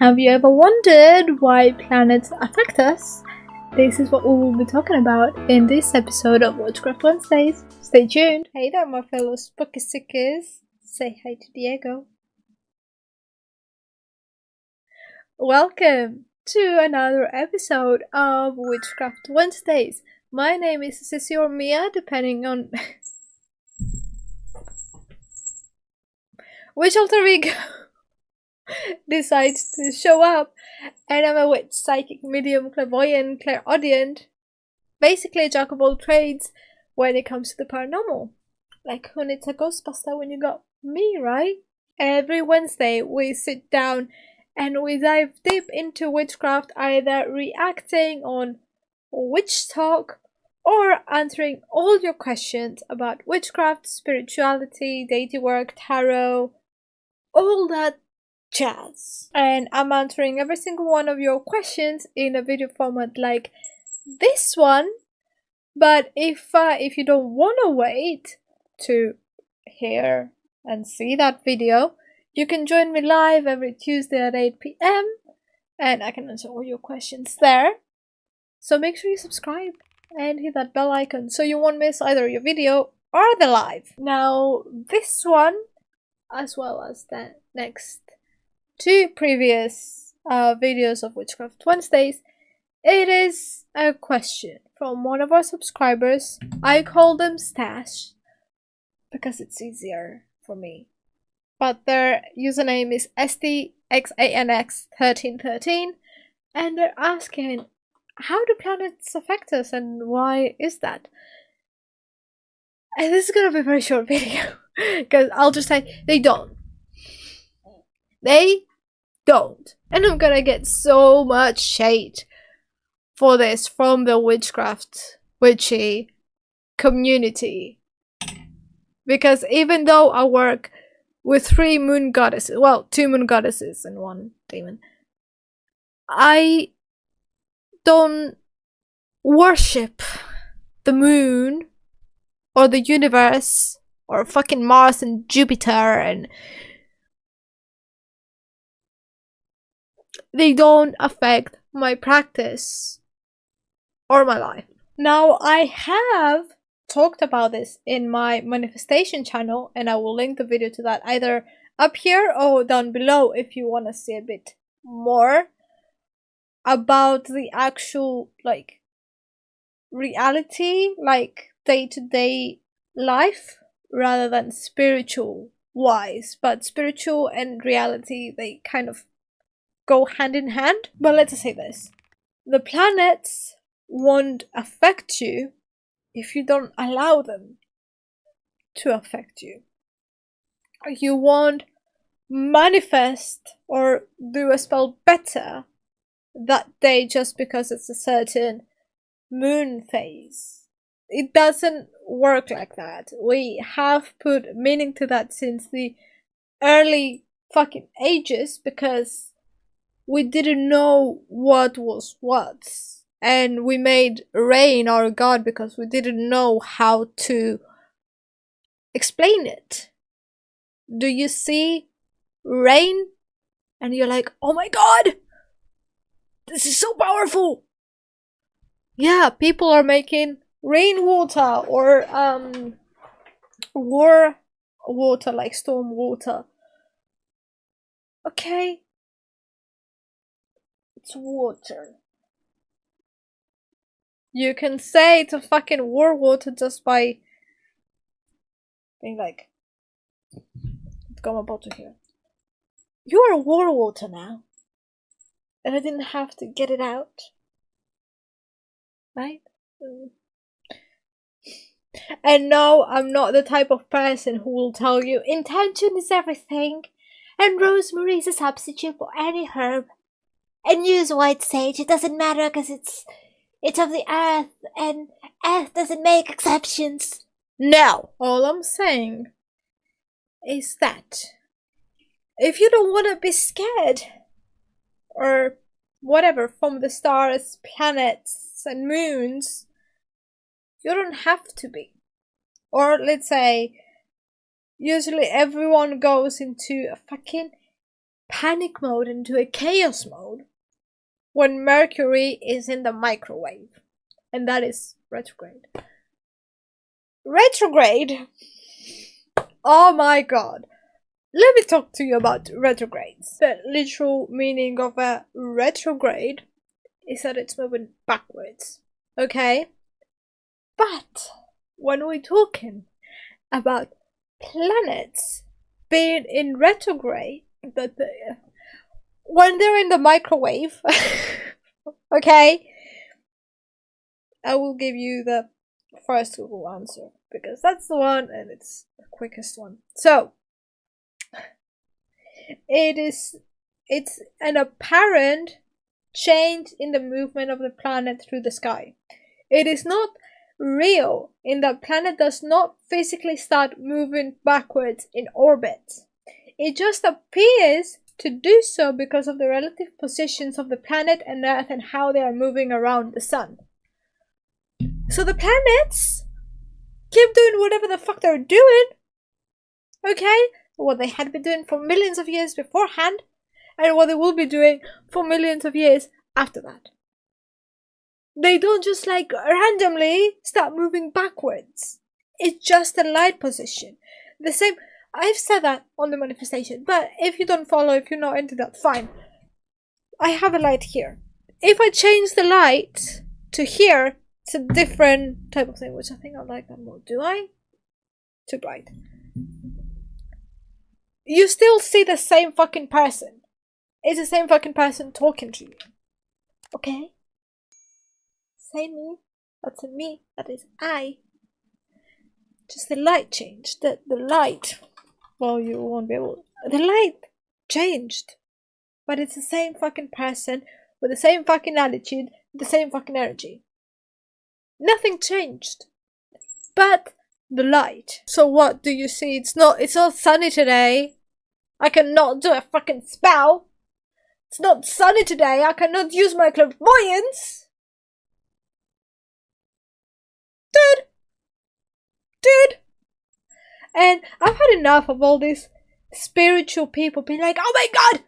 Have you ever wondered why planets affect us? This is what we will be talking about in this episode of Witchcraft Wednesdays. Stay tuned! Hey there, my fellow spooky sickies. Say hi to Diego. Welcome to another episode of Witchcraft Wednesdays. My name is Sissy or Mia, depending on which alter ego decides to show up. And I'm a witch, psychic, medium, clairvoyant, clairaudient, basically a jack of all trades when it comes to the paranormal. Like, who needs a ghostbuster when you got me, right? Every Wednesday we sit down and we dive deep into witchcraft, either reacting on witch talk or answering all your questions about witchcraft, spirituality, deity work, tarot, all that jazz. And I'm answering every single one of your questions in a video format like this one. But if you don't want to wait to hear and see that video, you can join me live every Tuesday at 8 p.m. and I can answer all your questions there. So make sure you subscribe and hit that bell icon so you won't miss either your video or the live. Now, this one, as well as the next two previous videos of Witchcraft Wednesdays, it is a question from one of our subscribers. I call them Stash because it's easier for me, but their username is STXANX1313, and they're asking, how do planets affect us and why is that? And this is gonna be a very short video because I'll just say they don't. They don't. And I'm gonna get so much shade for this from the witchcraft witchy community, because even though I work with 3 moon goddesses, well, 2 moon goddesses and 1 demon, I don't worship the moon or the universe or fucking Mars and Jupiter, and they don't affect my practice or my life. Now, I have talked about this in my manifestation channel, and I will link the video to that either up here or down below if you want to see a bit more about the actual, like, reality, like day-to-day life, rather than spiritual wise. But spiritual and reality, they kind of go hand in hand. But let's say this: the planets won't affect you if you don't allow them to affect you. You won't manifest or do a spell better that day just because it's a certain moon phase. It doesn't work like that. We have put meaning to that since the early fucking ages, because we didn't know what was what. And we made rain our god because we didn't know how to explain it. Do you see rain and you're like, oh my god, this is so powerful? Yeah, people are making rainwater or war water, like storm water. Okay, it's water. You can say it's a fucking war water just by being like, I'm about to hear, you are war water now, and I didn't have to get it out, right? And no, I'm not the type of person who will tell you intention is everything, and rosemary is a substitute for any herb, and use white sage, it doesn't matter because it's of the earth, and earth doesn't make exceptions. No! All I'm saying is that if you don't want to be scared or whatever from the stars, planets, and moons, you don't have to be. Or let's say, usually everyone goes into a fucking panic mode, into a chaos mode, when Mercury is in the microwave. And that is retrograde. Retrograde? Oh my god. Let me talk to you about retrogrades. The literal meaning of a retrograde is that it's moving backwards. Okay? But when we're talking about planets being in retrograde, when they're in the microwave, okay, I will give you the first Google answer because that's the one and it's the quickest one. So it's an apparent change in the movement of the planet through the sky. It is not real in that planet does not physically start moving backwards in orbit. It just appears to do so because of the relative positions of the planet and Earth and how they are moving around the sun. So the planets keep doing whatever the fuck they're doing, okay? What they had been doing for millions of years beforehand, and what they will be doing for millions of years after that. They don't just like randomly start moving backwards. It's just a light position. The same, I've said that on the manifestation, but if you don't follow, if you're not into that, fine. I have a light here. If I change the light to here, it's a different type of thing, which I think I like that more. Do I? Too bright. You still see the same fucking person. It's the same fucking person talking to you. Okay? Same me. That's a me. That is I. Just the light changed. The light. Well, you won't be able. The light changed. But it's the same fucking person with the same fucking attitude, the same fucking energy. Nothing changed. But the light. So what do you see? It's not sunny today. I cannot do a fucking spell. It's not sunny today. I cannot use my clairvoyance. Dude. And I've had enough of all these spiritual people being like, oh my god,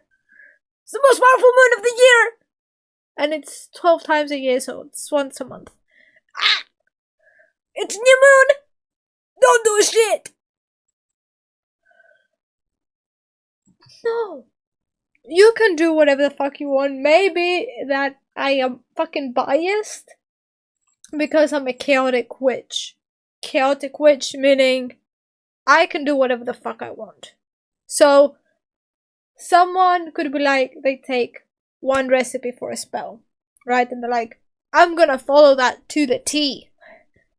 it's the most powerful moon of the year. And it's 12 times a year, so it's once a month. Ah! It's new moon! Don't do shit! No. You can do whatever the fuck you want. Maybe that I am fucking biased because I'm a chaotic witch. Chaotic witch meaning I can do whatever the fuck I want. So someone could be like, they take one recipe for a spell, right? And they're like, I'm gonna follow that to the T.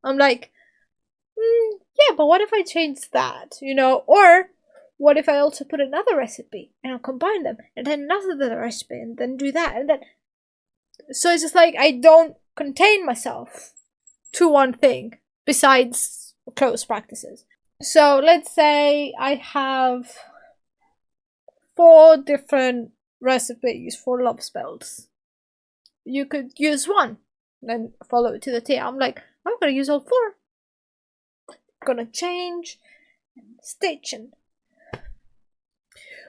I'm like, yeah, but what if I change that, you know? Or what if I also put another recipe and I'll combine them and then another recipe and then do that and then. So it's just like I don't contain myself to one thing besides close practices. So let's say I have 4 different recipes for love spells. You could use one, then follow it to the T. I'm like, I'm gonna use all 4. I'm gonna change and stitch and.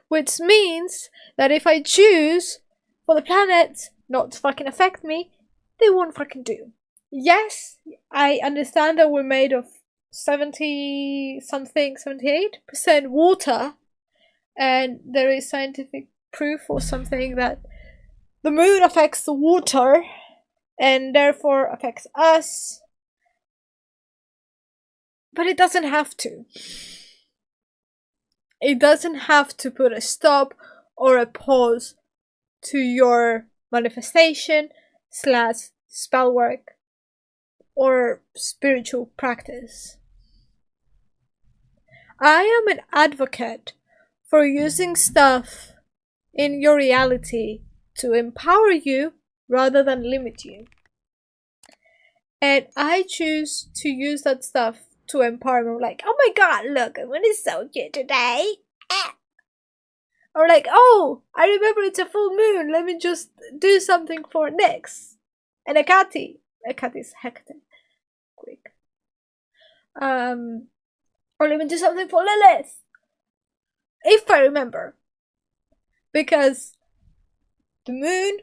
Which means that if I choose for the planets not to fucking affect me, they won't fucking do. Yes, I understand that we're made of 78% water, and there is scientific proof or something that the moon affects the water and therefore affects us, but it doesn't have to. It doesn't have to put a stop or a pause to your manifestation / spell work or spiritual practice. I am an advocate for using stuff in your reality to empower you rather than limit you. And I choose to use that stuff to empower me. Like, oh my god, look, I'm gonna so cute today. Or like, oh, I remember it's a full moon. Let me just do something for Nyx and Hecate. Hecate is Hecate. Quick. Or let me do something for Lilith. If I remember. Because the moon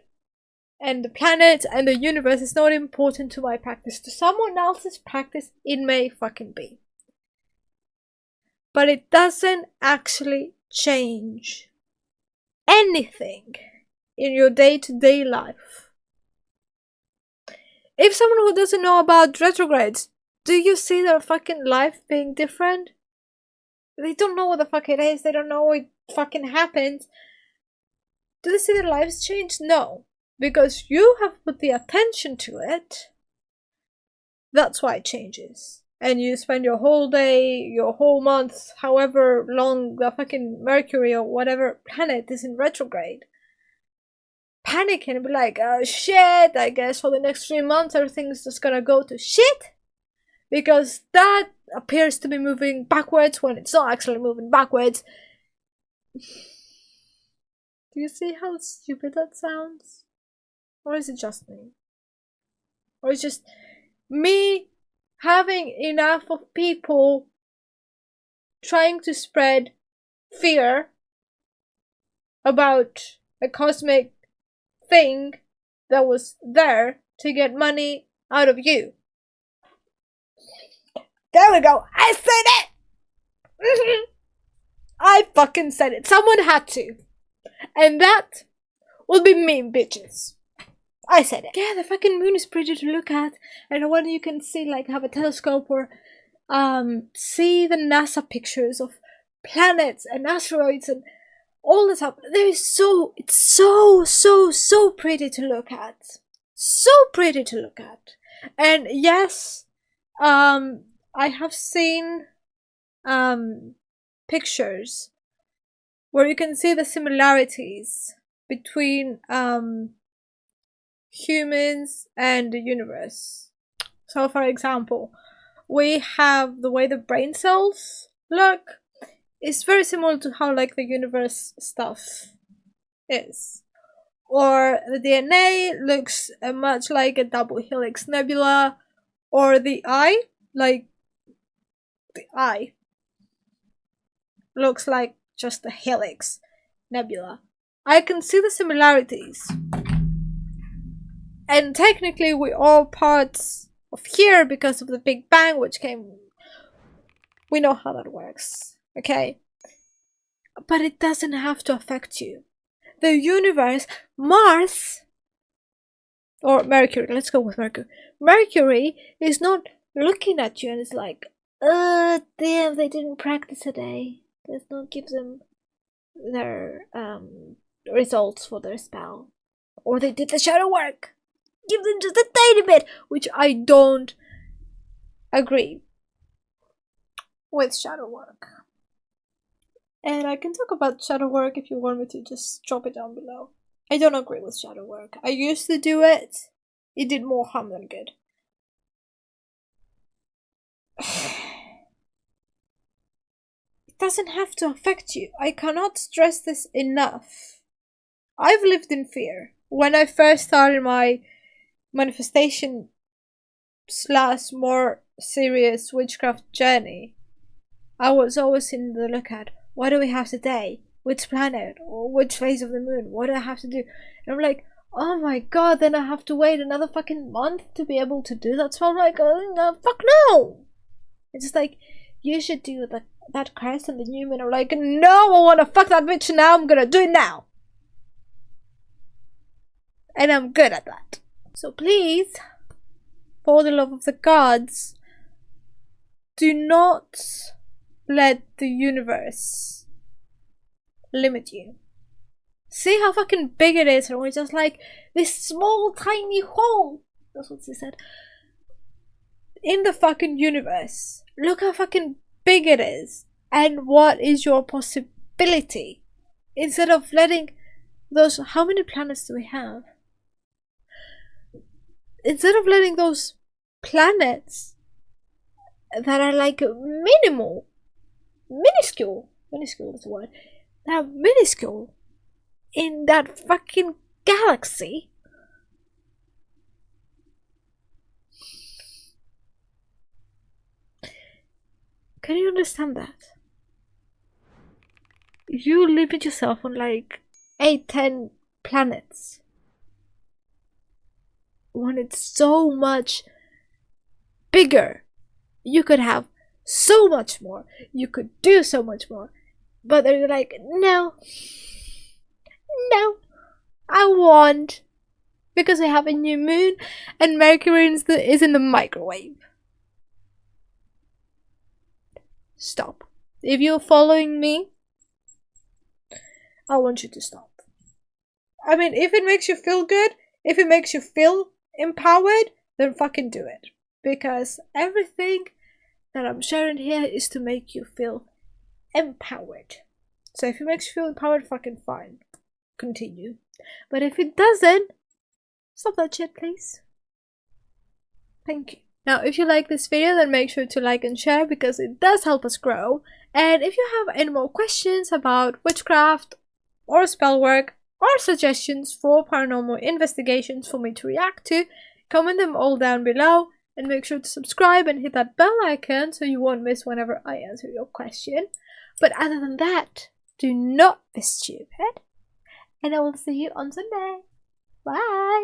and the planet and the universe is not important to my practice. To someone else's practice, it may fucking be. But it doesn't actually change anything in your day-to-day life. If someone who doesn't know about retrogrades, do you see their fucking life being different? They don't know what the fuck it is. They don't know what fucking happens. Do they see their lives change? No. Because you have put the attention to it. That's why it changes. And you spend your whole day, your whole month, however long the fucking Mercury or whatever planet is in retrograde, panicking and be like, oh shit, I guess for the next 3 months everything's just gonna go to shit. Because that appears to be moving backwards when it's not actually moving backwards. Do you see how stupid that sounds? Or is it just me? Or is it just me having enough of people trying to spread fear about a cosmic thing that was there to get money out of you? There we go. I said it! I fucking said it. Someone had to. And that will be me, bitches. I said it. Yeah, the fucking moon is pretty to look at. And when you can see, like, have a telescope or see the NASA pictures of planets and asteroids and all this up. It's so pretty to look at. So pretty to look at. And yes, I have seen pictures where you can see the similarities between humans and the universe. So for example, we have the way the brain cells look is very similar to how like the universe stuff is. Or the DNA looks much like a double helix nebula, or the eye, like the eye looks like just a helix nebula. I can see the similarities. And technically we're all parts of here because of the Big Bang, which came... We know how that works, okay? But it doesn't have to affect you. The universe, Mars, or Mercury, let's go with Mercury. Mercury is not looking at you and it's like, damn, they didn't practice today. Let's not give them their results for their spell. Or they did the shadow work. Give them just a tiny bit, which I don't agree with shadow work. And I can talk about shadow work if you want me to, just drop it down below. I don't agree with shadow work. I used to do it. It did more harm than good. It doesn't have to affect you. I cannot stress this enough. I've lived in fear. When I first started my manifestation / more serious witchcraft journey, I was always in the lookout. What do we have today? Which planet? Or which phase of the moon? What do I have to do? And I'm like, oh my god, then I have to wait another fucking month to be able to do that. So I'm like, oh no, fuck no! It's just like, you should do that crest and the new moon. I'm like, no, I wanna fuck that bitch now, I'm gonna do it now! And I'm good at that. So please, for the love of the gods, do not let the universe limit you. See how fucking big it is, and we're just like this small tiny hole. That's what she said. In the fucking universe. Look how fucking big it is. And what is your possibility? Instead of letting those... How many planets do we have? Instead of letting those planets that are like minuscule is the word, that are minuscule in that fucking galaxy, can you understand that? You limit yourself on like 8, 10 planets. When it's so much bigger, you could have so much more, you could do so much more, but they're like, no, I won't, because we have a new moon and Mercury is in the microwave. Stop. If you're following me, I want you to stop. I mean, if it makes you feel good, if it makes you feel empowered, then fucking do it. Because everything that I'm sharing here is to make you feel empowered. So if it makes you feel empowered, fucking fine. Continue. But if it doesn't, stop that shit, please. Thank you. Now, if you like this video, then make sure to like and share, because it does help us grow. And if you have any more questions about witchcraft or spell work, or suggestions for paranormal investigations for me to react to, comment them all down below, and make sure to subscribe and hit that bell icon so you won't miss whenever I answer your question. But other than that, do not be stupid, and I will see you on Sunday. Bye!